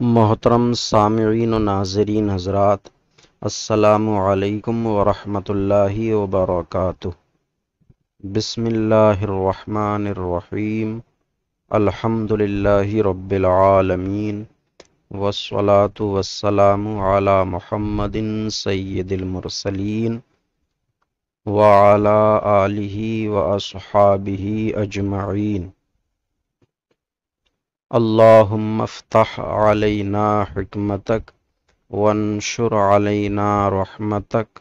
محترم سامعین و ناظرین حضرات، السلام علیکم ورحمۃ اللہ وبرکاتہ۔ بسم اللہ الرحمن الرحیم، الحمد للہ رب العالمین، والصلاة والسلام علی محمد سید المرسلین وعلی آلہ واصحابہ اجمعین۔ اللہم افتح علینا حکمتک وانشر علینا رحمتک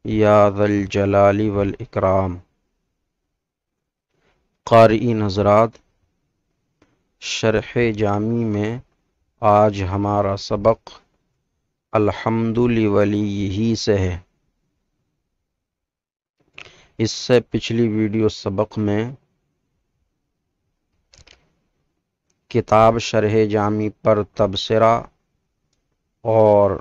یا ذا الجلال والاکرام۔ قارئین حضرات، شرح جامی میں آج ہمارا سبق الحمد لولیہ سے ہے۔ اس سے پچھلی ویڈیو سبق میں کتاب شرح جامی پر تبصرہ اور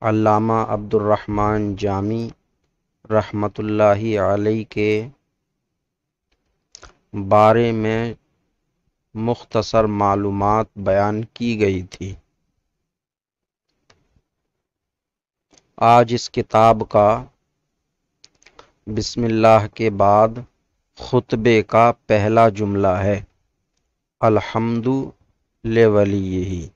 علامہ عبد الرحمن جامی رحمۃ اللہ علیہ کے بارے میں مختصر معلومات بیان کی گئی تھی۔ آج اس کتاب کا بسم اللہ کے بعد خطبے کا پہلا جملہ ہے، الحمد لولیہ۔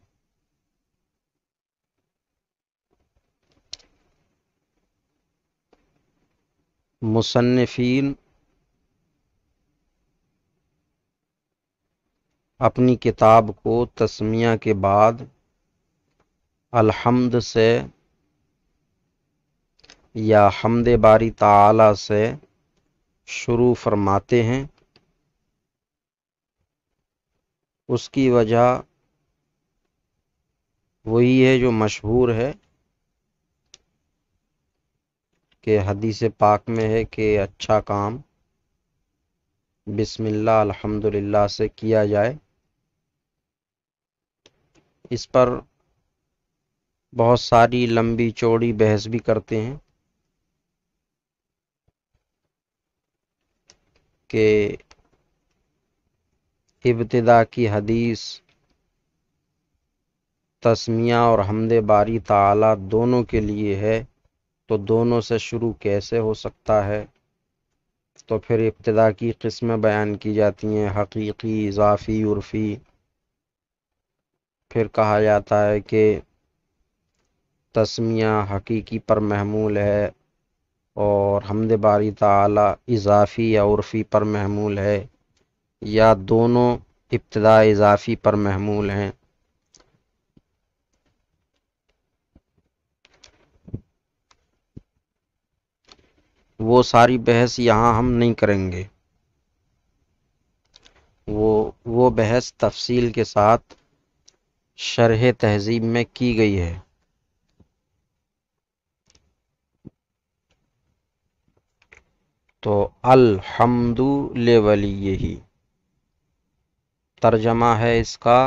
مصنفین اپنی کتاب کو تسمیہ کے بعد الحمد سے یا حمد باری تعالی سے شروع فرماتے ہیں۔ اس کی وجہ وہی ہے جو مشہور ہے کہ حدیث پاک میں ہے کہ اچھا کام بسم اللہ الحمدللہ سے کیا جائے۔ اس پر بہت ساری لمبی چوڑی بحث بھی کرتے ہیں کہ ابتدا کی حدیث تسمیہ اور حمد باری تعالی دونوں کے لیے ہے، تو دونوں سے شروع کیسے ہو سکتا ہے؟ تو پھر ابتدا کی قسمیں بیان کی جاتی ہیں، حقیقی، اضافی، عرفی۔ پھر کہا جاتا ہے کہ تسمیہ حقیقی پر محمول ہے اور حمد باری تعالی اضافی یا عرفی پر محمول ہے، یا دونوں ابتدا اضافی پر محمول ہیں۔ وہ ساری بحث یہاں ہم نہیں کریں گے، وہ بحث تفصیل کے ساتھ شرح تہذیب میں کی گئی ہے۔ تو الحمد لولیہ ترجمہ ہے اس کا،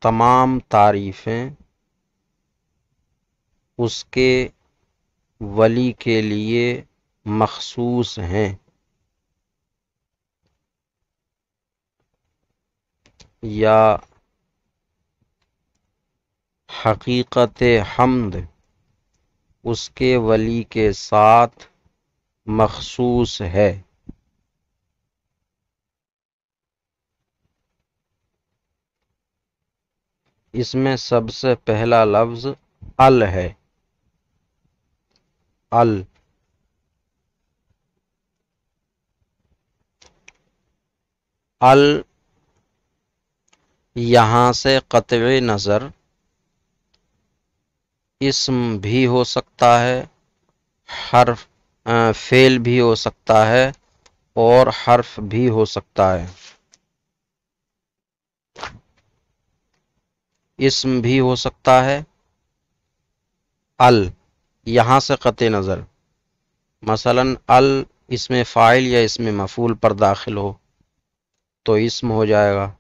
تمام تعریفیں اس کے ولی کے لیے مخصوص ہیں، یا حقیقت حمد اس کے ولی کے ساتھ مخصوص ہے۔ اس میں سب سے پہلا لفظ ال ہے۔ ال یہاں سے قطع نظر اسم بھی ہو سکتا ہے، حرف فعل بھی ہو سکتا ہے اور حرف بھی ہو سکتا ہے۔ اسم بھی ہو سکتا ہے ال یہاں سے قطع نظر، مثلا ال اسم فاعل یا اسم مفعول پر داخل ہو تو اسم ہو جائے گا،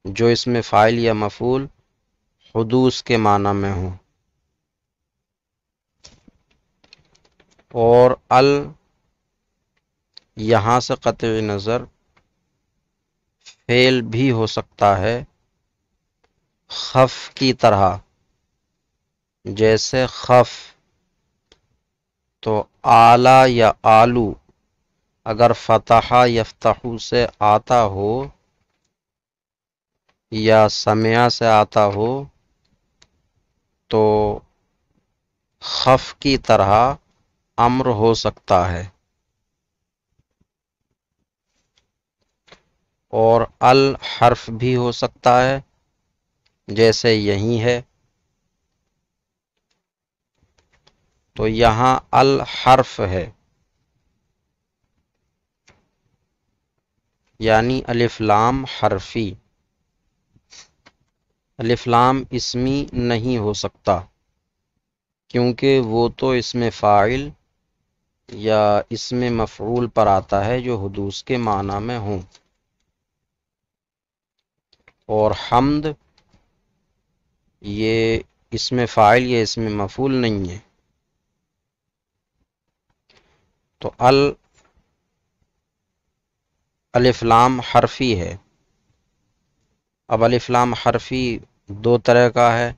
جو اسم فاعل یا مفعول حدوث کے معنی میں ہو۔ اور ال یہاں سے قطع نظر فعل بھی ہو سکتا ہے خف کی طرح، جیسے خف تو آلا یا آلو اگر فتح یفتحو سے آتا ہو یا سمع سے آتا ہو تو خف کی طرح امر ہو سکتا ہے، اور الحرف بھی ہو سکتا ہے جیسے یہی ہے، تو یہاں الحرف ہے، یعنی الف لام حرفی۔ الف لام اسمی نہیں ہو سکتا کیونکہ وہ تو اسم فاعل یا اسم مفعول پر آتا ہے جو حدوث کے معنی میں ہوں، اور حمد یہ اسم فاعل یا اسم مفعول نہیں ہے، تو الف لام حرفی ہے۔ اب الف لام حرفی دو طرح کا ہے،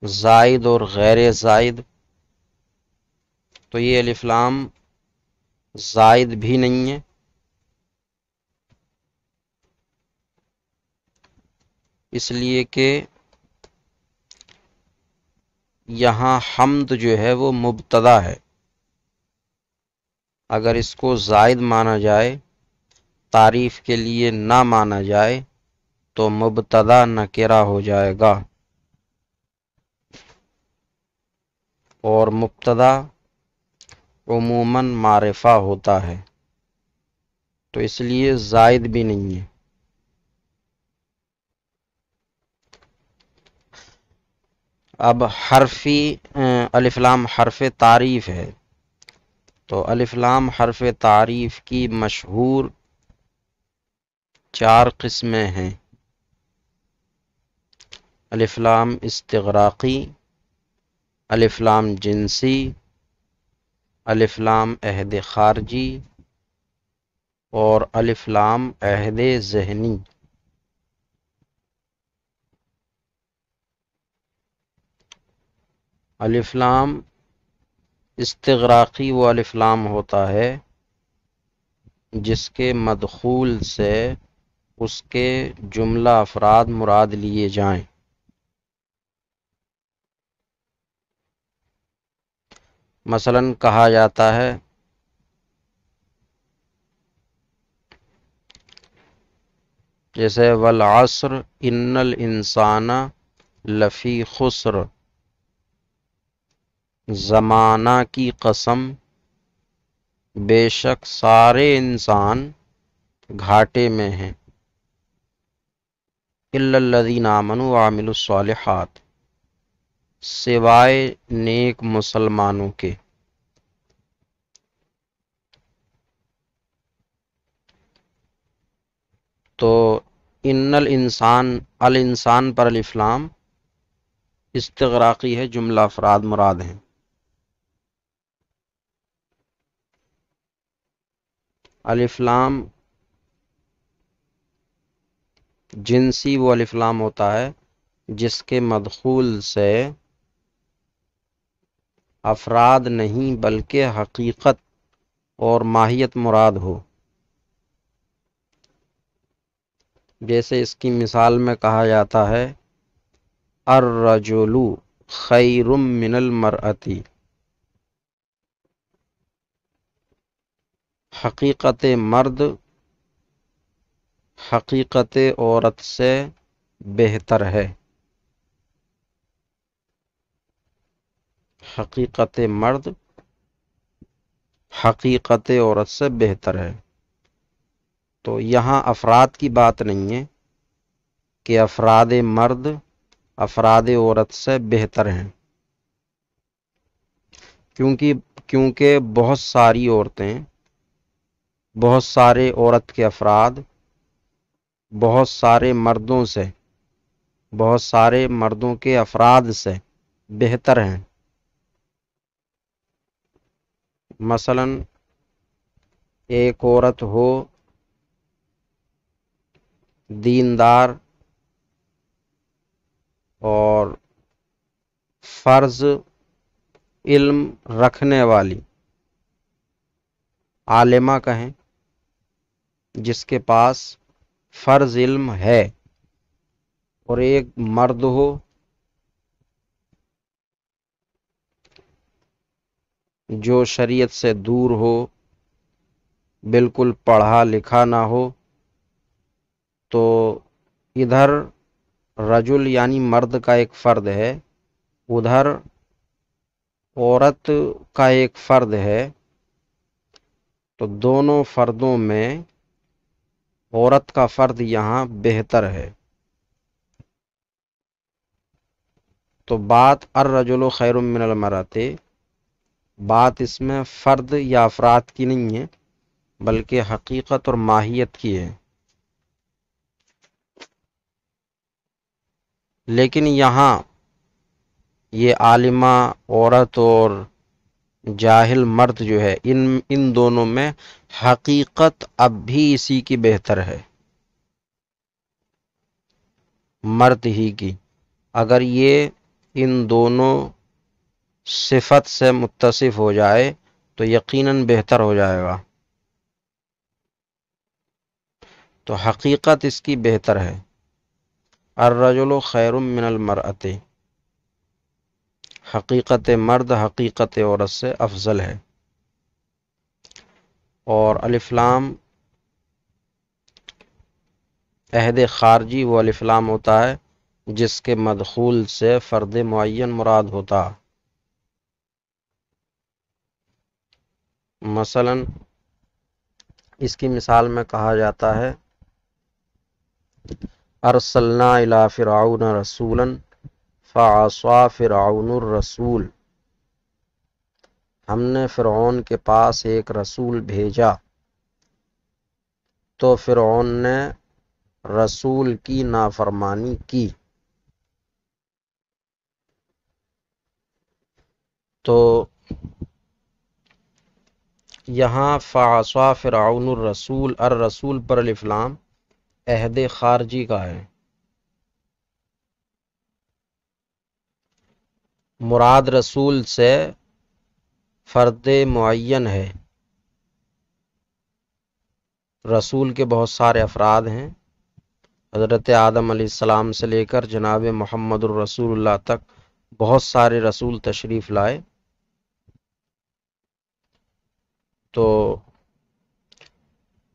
زائد اور غیر زائد۔ تو یہ الف لام زائد بھی نہیں ہے، اس لیے کہ یہاں حمد جو ہے وہ مبتدا ہے، اگر اس کو زائد مانا جائے، تعریف کے لیے نہ مانا جائے تو مبتدا نکرہ ہو جائے گا، اور مبتدا عموماً معرفہ ہوتا ہے، تو اس لیے زائد بھی نہیں ہے۔ اب حرفی الف لام حرف تعریف ہے، تو الف لام حرف تعریف کی مشہور 4 قسمیں ہیں: الف لام استغراقی، الف لام جنسی، الف لام عہد خارجی، اور الف لام عہد ذہنی۔ الف لام استغراقی وہ الف لام ہوتا ہے جس کے مدخول سے اس کے جملہ افراد مراد لیے جائیں، مثلا کہا جاتا ہے جیسے والعصر ان الانسان لفی خسر، زمانہ کی قسم بے شک سارے انسان گھاٹے میں ہیں، الا الذین آمنوا وعملوا الصالحات سوائے نیک مسلمانوں کے۔ تو ان الانسان، الانسان پر الف لام استغراقی ہے، جملہ افراد مراد ہیں۔ الف لام جنسی وہ الف لام ہوتا ہے جس کے مدخول سے افراد نہیں بلکہ حقیقت اور ماہیت مراد ہو، جیسے اس کی مثال میں کہا جاتا ہے الرجل خیر من المرأة، حقیقت مرد حقیقت عورت سے بہتر ہے، حقیقت مرد حقیقت عورت سے بہتر ہے۔ تو یہاں افراد کی بات نہیں ہے کہ افراد مرد افراد عورت سے بہتر ہیں، کیونکہ بہت ساری عورتیں، بہت سارے عورت کے افراد بہت سارے مردوں سے، بہت سارے مردوں کے افراد سے بہتر ہیں۔ مثلا ایک عورت ہو دیندار اور فرض علم رکھنے والی، عالمہ کہیں جس کے پاس فرض علم ہے، اور ایک مرد ہو جو شریعت سے دور ہو، بالکل پڑھا لکھا نہ ہو، تو ادھر رجل یعنی مرد کا ایک فرد ہے، ادھر عورت کا ایک فرد ہے، تو دونوں فردوں میں عورت کا فرد یہاں بہتر ہے۔ تو بات الرجل خیر من المرأۃ، بات اس میں فرد یا افراد کی نہیں ہے بلکہ حقیقت اور ماہیت کی ہے۔ لیکن یہاں یہ عالمہ عورت اور جاہل مرد جو ہے، ان دونوں میں حقیقت اب بھی اسی کی بہتر ہے، مرد ہی کی۔ اگر یہ ان دونوں صفت سے متصف ہو جائے تو یقیناً بہتر ہو جائے گا، تو حقیقت اس کی بہتر ہے۔ الرجل خیر من المرأۃ، حقیقت مرد حقیقت عورت سے افضل ہے۔ اور الف لام عہد خارجی وہ الف لام ہوتا ہے جس کے مدخول سے فرد معین مراد ہوتا۔ مثلا اس کی مثال میں کہا جاتا ہے ارسلنا الی فرعون رسولا فعصى فرعون الرسول، ہم نے فرعون کے پاس ایک رسول بھیجا تو فرعون نے رسول کی نافرمانی کی۔ تو یہاں فعصى فرعون الرسول، الرسول پر الف لام عہد خارجی کا ہے، مراد رسول سے فرد معین ہے۔ رسول کے بہت سارے افراد ہیں، حضرت آدم علیہ السلام سے لے کر جناب محمد الرسول اللہ تک بہت سارے رسول تشریف لائے۔ تو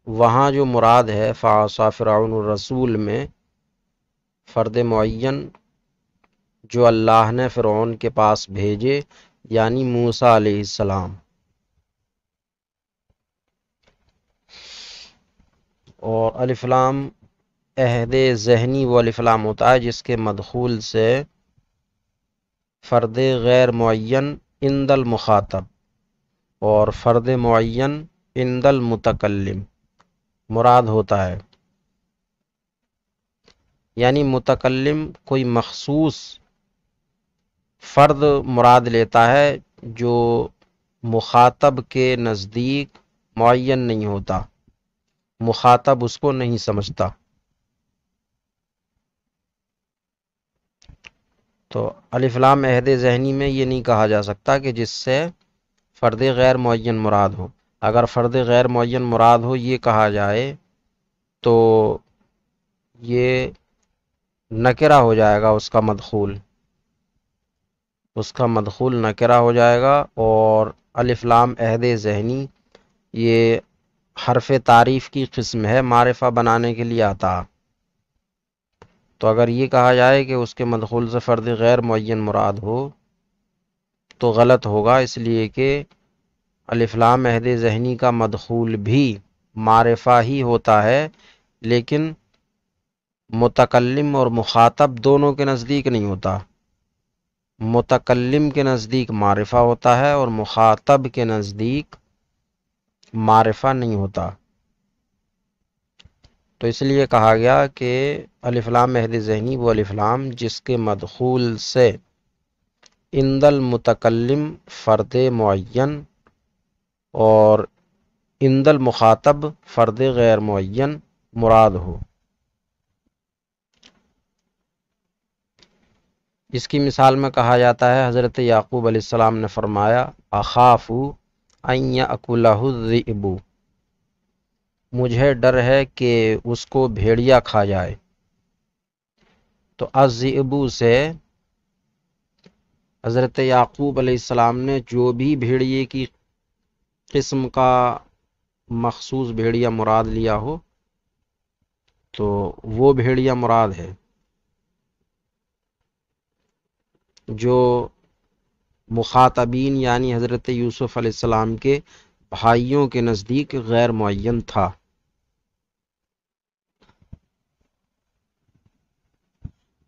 وہاں جو مراد ہے فعصى فرعون الرسول میں فرد معین جو اللہ نے فرعون کے پاس بھیجے، یعنی موسیٰ علیہ السلام۔ اور الف لام عہد ذہنی وہ الف لام ہوتا ہے جس کے مدخول سے فرد غیر معین عند المخاطب اور فرد معین عند المتکلم مراد ہوتا ہے، یعنی متکلم کوئی مخصوص فرد مراد لیتا ہے جو مخاطب کے نزدیک معین نہیں ہوتا، مخاطب اس کو نہیں سمجھتا۔ تو الف لام عہد ذہنی میں یہ نہیں کہا جا سکتا کہ جس سے فرد غیر معین مراد ہو۔ اگر فرد غیر معین مراد ہو یہ کہا جائے تو یہ نکرہ ہو جائے گا، اس کا مدخول نکرہ ہو جائے گا، اور الف لام عہد ذہنی یہ حرف تعریف کی قسم ہے، معرفہ بنانے کے لیے آتا۔ تو اگر یہ کہا جائے کہ اس کے مدخول سے فرد غیر معین مراد ہو تو غلط ہوگا، اس لیے کہ الف لام عہد ذہنی کا مدخول بھی معرفہ ہی ہوتا ہے، لیکن متکلم اور مخاطب دونوں کے نزدیک نہیں ہوتا۔ متکلم کے نزدیک معرفہ ہوتا ہے اور مخاطب کے نزدیک معرفہ نہیں ہوتا۔ تو اس لیے کہا گیا کہ الف لام عہد ذہنی وہ الف لام جس کے مدخول سے عند المتکلم فرد معین اور عند المخاطب فرد غیر معین مراد ہو۔ اس کی مثال میں کہا جاتا ہے حضرت یعقوب علیہ السلام نے فرمایا اخاف ان یاکلہ الذئب، مجھے ڈر ہے کہ اس کو بھیڑیا کھا جائے۔ تو الذئب سے حضرت یعقوب علیہ السلام نے جو بھی بھیڑیے کی قسم کا مخصوص بھیڑیا مراد لیا ہو تو وہ بھیڑیا مراد ہے جو مخاطبین یعنی حضرت یوسف علیہ السلام کے بھائیوں کے نزدیک غیر معین تھا۔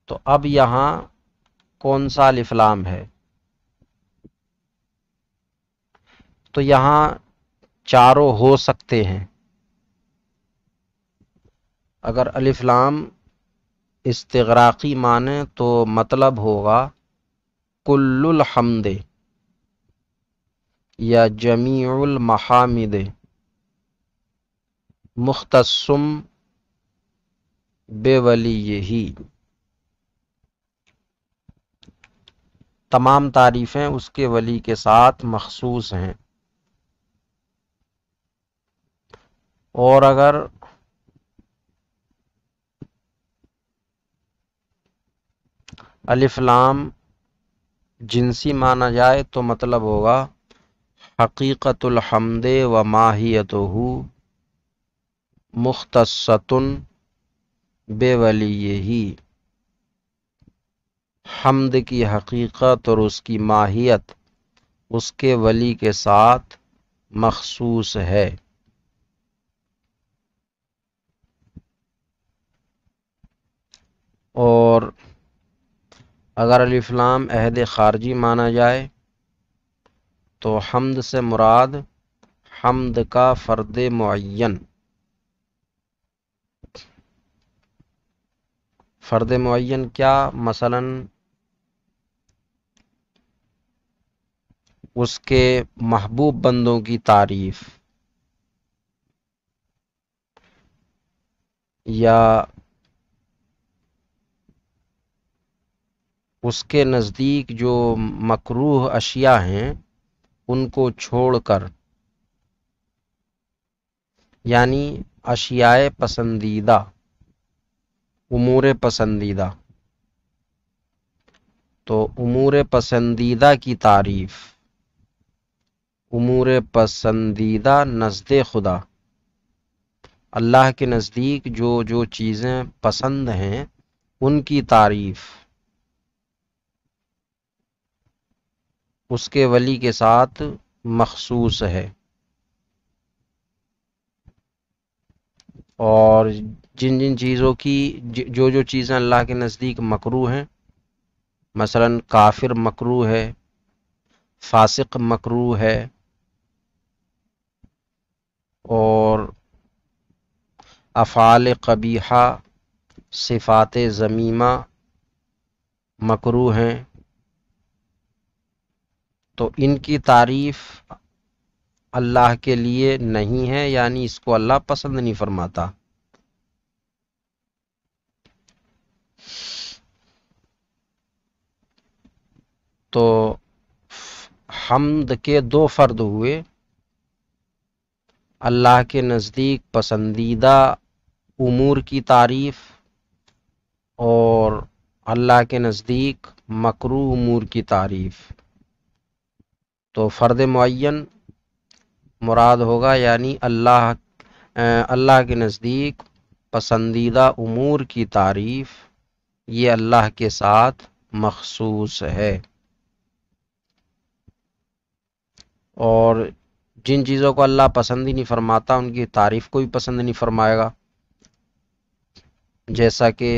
تو اب یہاں کون سا الف لام ہے؟ تو یہاں چاروں ہو سکتے ہیں۔ اگر الف لام استغراقی مانے تو مطلب ہوگا کل الحمد یا جمیع المحامد مختصم بے ولیہ، تمام تعریفیں اس کے ولی کے ساتھ مخصوص ہیں۔ اور اگر الف لام جنسی مانا جائے تو مطلب ہوگا حقیقت الحمد و ماہیتہ مختصۃ بے ولیہ، حمد کی حقیقت اور اس کی ماہیت اس کے ولی کے ساتھ مخصوص ہے۔ اور اگر الف لام عہد خارجی مانا جائے تو حمد سے مراد حمد کا فرد معین، فرد معین کیا؟ مثلا اس کے محبوب بندوں کی تعریف، یا اس کے نزدیک جو مکروہ اشیاء ہیں ان کو چھوڑ کر، یعنی اشیاء پسندیدہ، امور پسندیدہ۔ تو امور پسندیدہ کی تعریف، امور پسندیدہ نزد خدا، اللہ کے نزدیک جو جو چیزیں پسند ہیں ان کی تعریف اس کے ولی کے ساتھ مخصوص ہے۔ اور جن جن چیزوں کی جو جو چیزیں اللہ کے نزدیک مکروہ ہیں، مثلا کافر مکروہ ہے، فاسق مکروہ ہے، اور افعال قبیحہ، صفات ذمیمہ مکروہ ہیں، تو ان کی تعریف اللہ کے لیے نہیں ہے، یعنی اس کو اللہ پسند نہیں فرماتا۔ تو حمد کے دو فرد ہوئے، اللہ کے نزدیک پسندیدہ امور کی تعریف اور اللہ کے نزدیک مکروہ امور کی تعریف۔ تو فرد معین مراد ہوگا، یعنی اللہ کے نزدیک پسندیدہ امور کی تعریف یہ اللہ کے ساتھ مخصوص ہے۔ اور جن چیزوں کو اللہ پسند ہی نہیں فرماتا ان کی تعریف کو بھی پسند نہیں فرمائے گا، جیسا کہ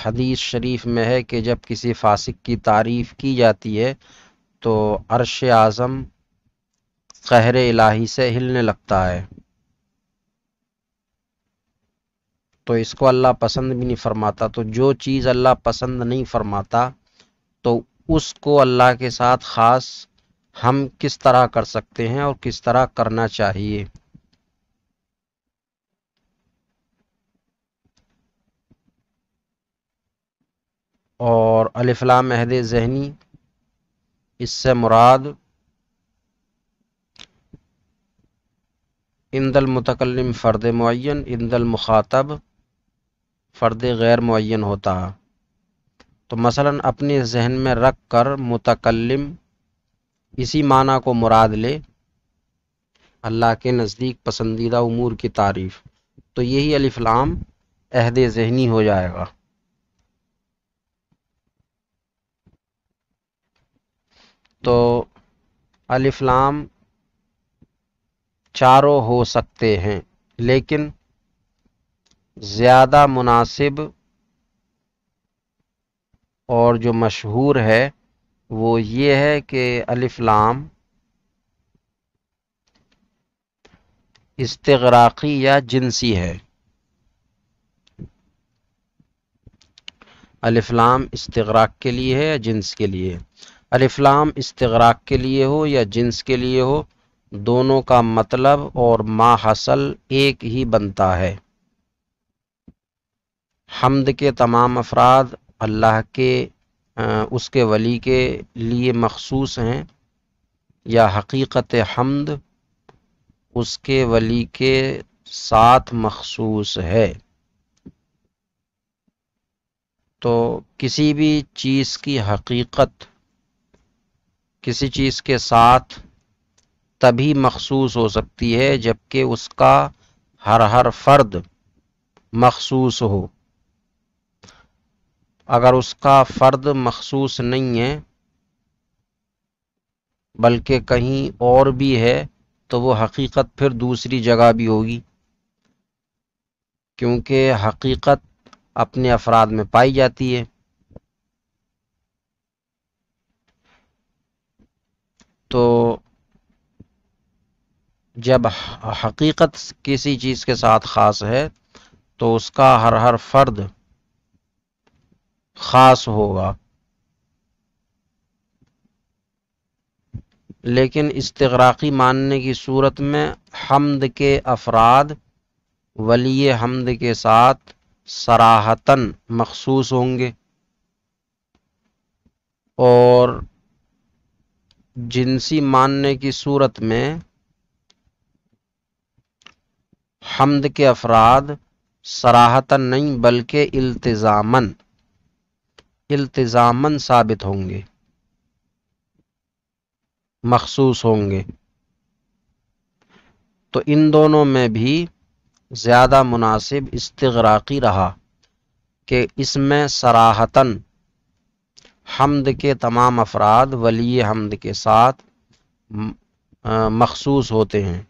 حدیث شریف میں ہے کہ جب کسی فاسق کی تعریف کی جاتی ہے تو عرش اعظم قہر الہی سے ہلنے لگتا ہے۔ تو اس کو اللہ پسند بھی نہیں فرماتا۔ تو جو چیز اللہ پسند نہیں فرماتا تو اس کو اللہ کے ساتھ خاص ہم کس طرح کر سکتے ہیں اور کس طرح کرنا چاہیے۔ اور الف لام عہد ذہنی، اس سے مراد عند المتکلم فرد معین، عند المخاطب فرد غیر معین ہوتا ہے۔ تو مثلا اپنے ذہن میں رکھ کر متکلم اسی معنی کو مراد لے، اللہ کے نزدیک پسندیدہ امور کی تعریف، تو یہی الف لام عہد ذہنی ہو جائے گا۔ تو الف لام چاروں ہو سکتے ہیں، لیکن زیادہ مناسب اور جو مشہور ہے وہ یہ ہے کہ الف لام استغراقی یا جنسی ہے۔ الف لام استغراق کے لیے ہے یا جنس کے لیے؟ الف لام استغراق کے لیے ہو یا جنس کے لیے ہو، دونوں کا مطلب اور ما حاصل ایک ہی بنتا ہے۔ حمد کے تمام افراد اللہ کے اس کے ولی کے لیے مخصوص ہیں، یا حقیقت حمد اس کے ولی کے ساتھ مخصوص ہے۔ تو کسی بھی چیز کی حقیقت کسی چیز کے ساتھ تبھی مخصوص ہو سکتی ہے جبکہ اس کا ہر فرد مخصوص ہو۔ اگر اس کا فرد مخصوص نہیں ہے بلکہ کہیں اور بھی ہے تو وہ حقیقت پھر دوسری جگہ بھی ہوگی، کیونکہ حقیقت اپنے افراد میں پائی جاتی ہے۔ تو جب حقیقت کسی چیز کے ساتھ خاص ہے تو اس کا ہر فرد خاص ہوگا، لیکن استغراقی ماننے کی صورت میں حمد کے افراد ولی حمد کے ساتھ صراحتاً مخصوص ہوں گے، اور جنسی ماننے کی صورت میں حمد کے افراد صراحتاً نہیں بلکہ التزاماً ثابت ہوں گے، مخصوص ہوں گے۔ تو ان دونوں میں بھی زیادہ مناسب استغراقی رہا کہ اس میں صراحتاً حمد کے تمام افراد ولی حمد کے ساتھ مخصوص ہوتے ہیں،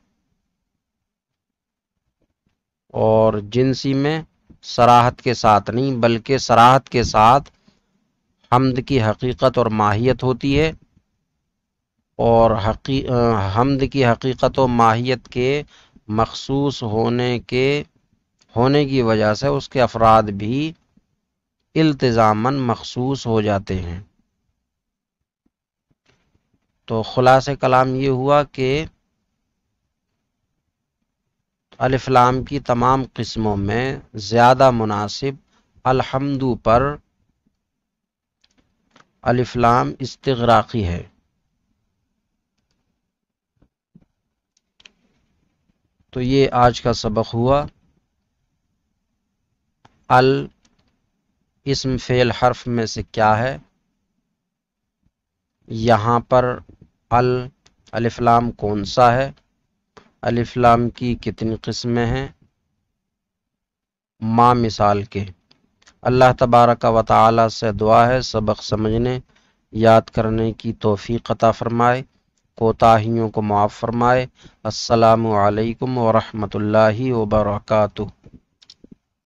اور جنسی میں صراحت کے ساتھ نہیں بلکہ صراحت کے ساتھ حمد کی حقیقت اور ماہیت ہوتی ہے، اور حمد کی حقیقت و ماہیت کے مخصوص ہونے کی وجہ سے اس کے افراد بھی التزاماً مخصوص ہو جاتے ہیں۔ تو خلاصہ کلام یہ ہوا کہ الف لام کی تمام قسموں میں زیادہ مناسب الحمد پر الف لام استغراقی ہے۔ تو یہ آج کا سبق ہوا۔ اسم فعل حرف میں سے کیا ہے؟ یہاں پر الف لام کون سا ہے؟ الف لام کی کتنی قسمیں ہیں؟ ما مثال کے۔ اللہ تبارک و تعالی سے دعا ہے سبق سمجھنے یاد کرنے کی توفیق عطا فرمائے، کوتاہیوں کو معاف فرمائے۔ السلام علیکم ورحمۃ اللہ وبرکاتہ۔